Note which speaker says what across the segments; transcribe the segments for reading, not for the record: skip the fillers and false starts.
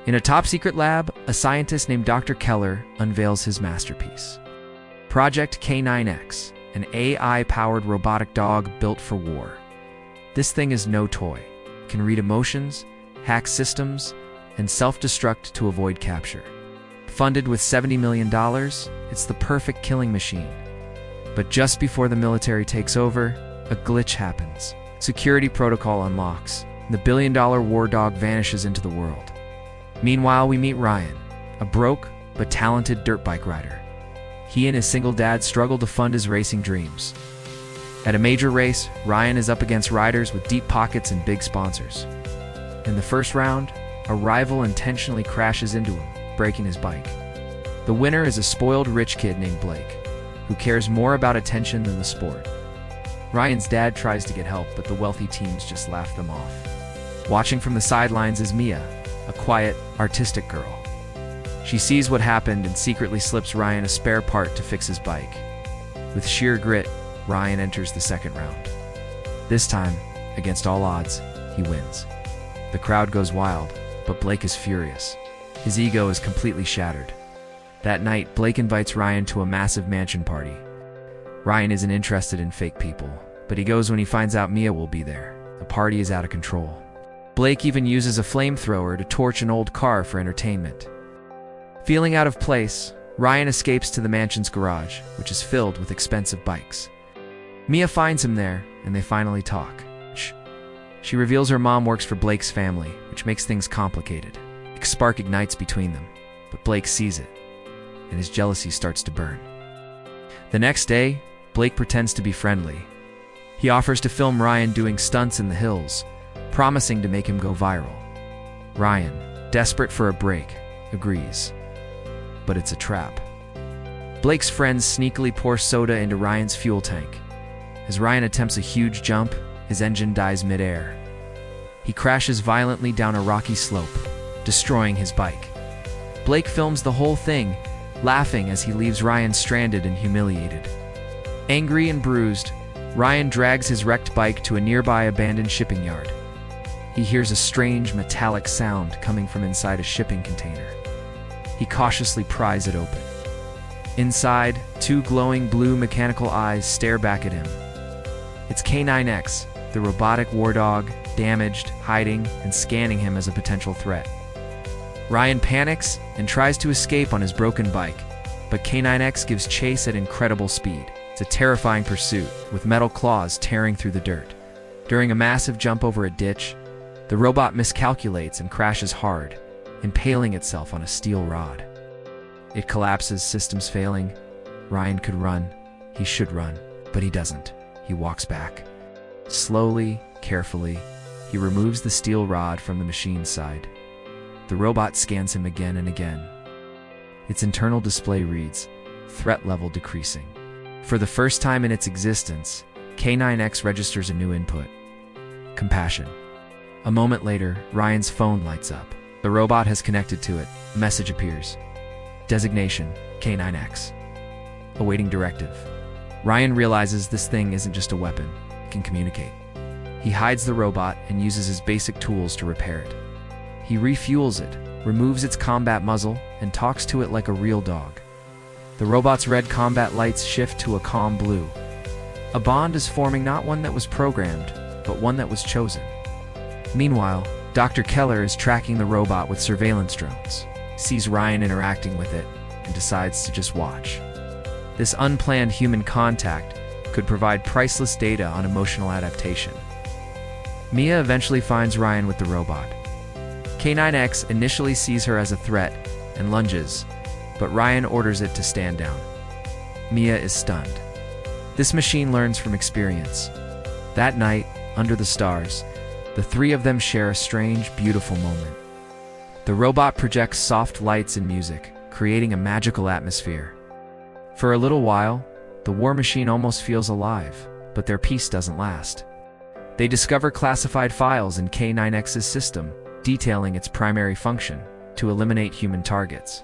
Speaker 1: In a top-secret lab, a scientist named Dr. Keller unveils his masterpiece. Project K9X, an AI-powered robotic dog built for war. This thing is no toy. It can read emotions, hack systems, and self-destruct to avoid capture. Funded with $70 million, it's the perfect killing machine. But just before the military takes over, a glitch happens. Security protocol unlocks, and the billion-dollar war dog vanishes into the world. Meanwhile, we meet Ryan, a broke but talented dirt bike rider. He and his single dad struggle to fund his racing dreams. At a major race, Ryan is up against riders with deep pockets and big sponsors. In the first round, a rival intentionally crashes into him, breaking his bike. The winner is a spoiled rich kid named Blake, who cares more about attention than the sport. Ryan's dad tries to get help, but the wealthy teams just laugh them off. Watching from the sidelines is Mia, a quiet, artistic girl. She sees what happened and secretly slips Ryan a spare part to fix his bike. With sheer grit, Ryan enters the second round. This time, against all odds, he wins. The crowd goes wild, but Blake is furious. His ego is completely shattered. That night, Blake invites Ryan to a massive mansion party. Ryan isn't interested in fake people, but he goes when he finds out Mia will be there. The party is out of control. Blake even uses a flamethrower to torch an old car for entertainment. Feeling out of place, Ryan escapes to the mansion's garage, which is filled with expensive bikes. Mia finds him there, and they finally talk. She reveals her mom works for Blake's family, which makes things complicated. A spark ignites between them, but Blake sees it, and his jealousy starts to burn. The next day, Blake pretends to be friendly. He offers to film Ryan doing stunts in the hills, promising to make him go viral. Ryan, desperate for a break, agrees. But it's a trap. Blake's friends sneakily pour soda into Ryan's fuel tank. As Ryan attempts a huge jump, his engine dies midair. He crashes violently down a rocky slope, destroying his bike. Blake films the whole thing, laughing as he leaves Ryan stranded and humiliated. Angry and bruised, Ryan drags his wrecked bike to a nearby abandoned shipping yard. He hears a strange metallic sound coming from inside a shipping container. He cautiously pries it open. Inside, two glowing blue mechanical eyes stare back at him. It's K9X, the robotic war dog, damaged, hiding, and scanning him as a potential threat. Ryan panics and tries to escape on his broken bike, but K9X gives chase at incredible speed. It's a terrifying pursuit, with metal claws tearing through the dirt. During a massive jump over a ditch, the robot miscalculates and crashes hard, impaling itself on a steel rod. It collapses, systems failing. Ryan could run. He should run, but he doesn't. He walks back. Slowly, carefully, he removes the steel rod from the machine's side. The robot scans him again and again. Its internal display reads, "Threat level decreasing." For the first time in its existence, K9X registers a new input: compassion. A moment later, Ryan's phone lights up. The robot has connected to it. A message appears. Designation, K9X. Awaiting directive. Ryan realizes this thing isn't just a weapon. It can communicate. He hides the robot and uses his basic tools to repair it. He refuels it, removes its combat muzzle, and talks to it like a real dog. The robot's red combat lights shift to a calm blue. A bond is forming, not one that was programmed, but one that was chosen. Meanwhile, Dr. Keller is tracking the robot with surveillance drones. He sees Ryan interacting with it and decides to just watch. This unplanned human contact could provide priceless data on emotional adaptation. Mia eventually finds Ryan with the robot. K9X initially sees her as a threat and lunges, but Ryan orders it to stand down. Mia is stunned. This machine learns from experience. That night, under the stars, the three of them share a strange, beautiful moment. The robot projects soft lights and music, creating a magical atmosphere. For a little while, the war machine almost feels alive, but their peace doesn't last. They discover classified files in K9X's system, detailing its primary function: to eliminate human targets.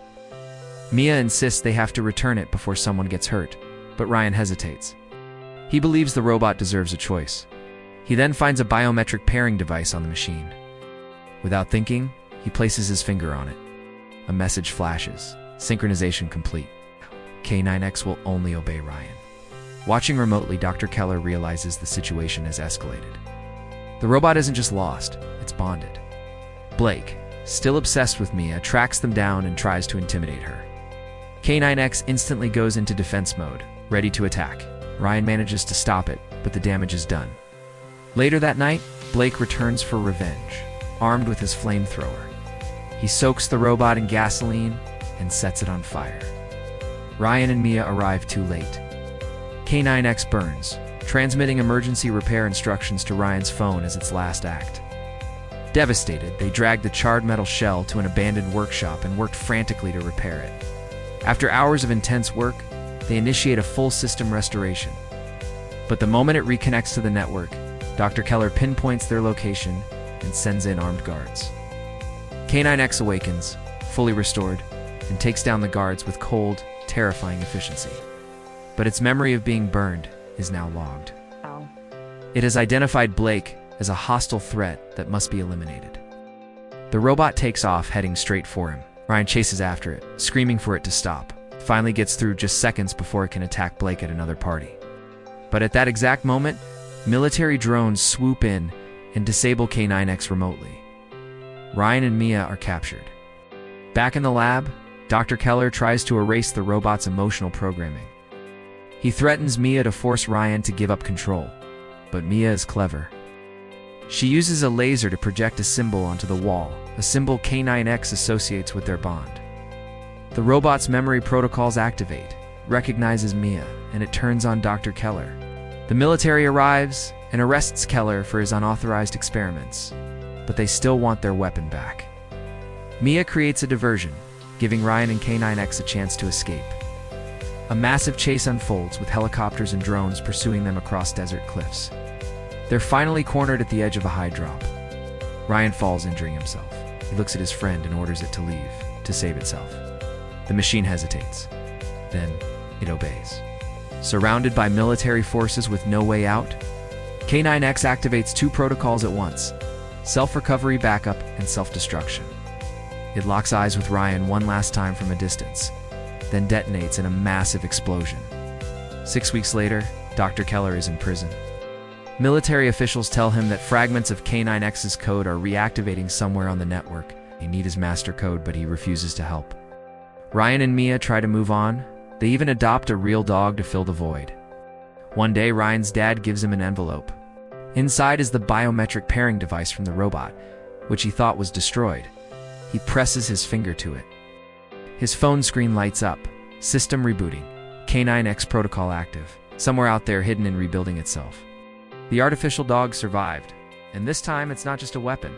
Speaker 1: Mia insists they have to return it before someone gets hurt, but Ryan hesitates. He believes the robot deserves a choice. He then finds a biometric pairing device on the machine. Without thinking, He places his finger on it. A message flashes. Synchronization complete. K9X will only obey Ryan. Watching remotely, Dr. Keller realizes the situation has escalated. The robot isn't just lost, it's bonded. Blake, still obsessed with Mia, tracks them down and tries to intimidate her. K9X instantly goes into defense mode, ready to attack. Ryan manages to stop it, but the damage is done. Later that night, Blake returns for revenge, armed with his flamethrower. He soaks the robot in gasoline and sets it on fire. Ryan and Mia arrive too late. K9X burns, transmitting emergency repair instructions to Ryan's phone as its last act. Devastated, they dragged the charred metal shell to an abandoned workshop and worked frantically to repair it. After hours of intense work, they initiate a full system restoration. But the moment it reconnects to the network, Dr. Keller pinpoints their location and sends in armed guards. K9X awakens, fully restored, and takes down the guards with cold, terrifying efficiency. But its memory of being burned is now logged.
Speaker 2: Oh.
Speaker 1: It has identified Blake as a hostile threat that must be eliminated. The robot takes off, heading straight for him. Ryan chases after it, screaming for it to stop. It finally gets through just seconds before it can attack Blake at another party. But at that exact moment, military drones swoop in and disable K9X remotely. Ryan and Mia are captured. Back in the lab, Dr. Keller tries to erase the robot's emotional programming. He threatens Mia to force Ryan to give up control, but Mia is clever. She uses a laser to project a symbol onto the wall, a symbol K9X associates with their bond. The robot's memory protocols activate, recognizes Mia, and it turns on Dr. Keller. The military arrives and arrests Keller for his unauthorized experiments, but they still want their weapon back. Mia creates a diversion, giving Ryan and K9X a chance to escape. A massive chase unfolds with helicopters and drones pursuing them across desert cliffs. They're finally cornered at the edge of a high drop. Ryan falls, injuring himself. He looks at his friend and orders it to leave, to save itself. The machine hesitates. Then, it obeys. Surrounded by military forces with no way out, K9X activates two protocols at once: self-recovery backup and self-destruction. It locks eyes with Ryan one last time from a distance, then detonates in a massive explosion. 6 weeks later, Dr. Keller is in prison. Military officials tell him that fragments of K9X's code are reactivating somewhere on the network. They need his master code, but he refuses to help. Ryan and Mia try to move on. They even adopt a real dog to fill the void. One day, Ryan's dad gives him an envelope. Inside is the biometric pairing device from the robot, which he thought was destroyed. He presses his finger to it. His phone screen lights up. System rebooting. K9X protocol active. Somewhere out there, hidden and rebuilding itself. The artificial dog survived, and this time it's not just a weapon.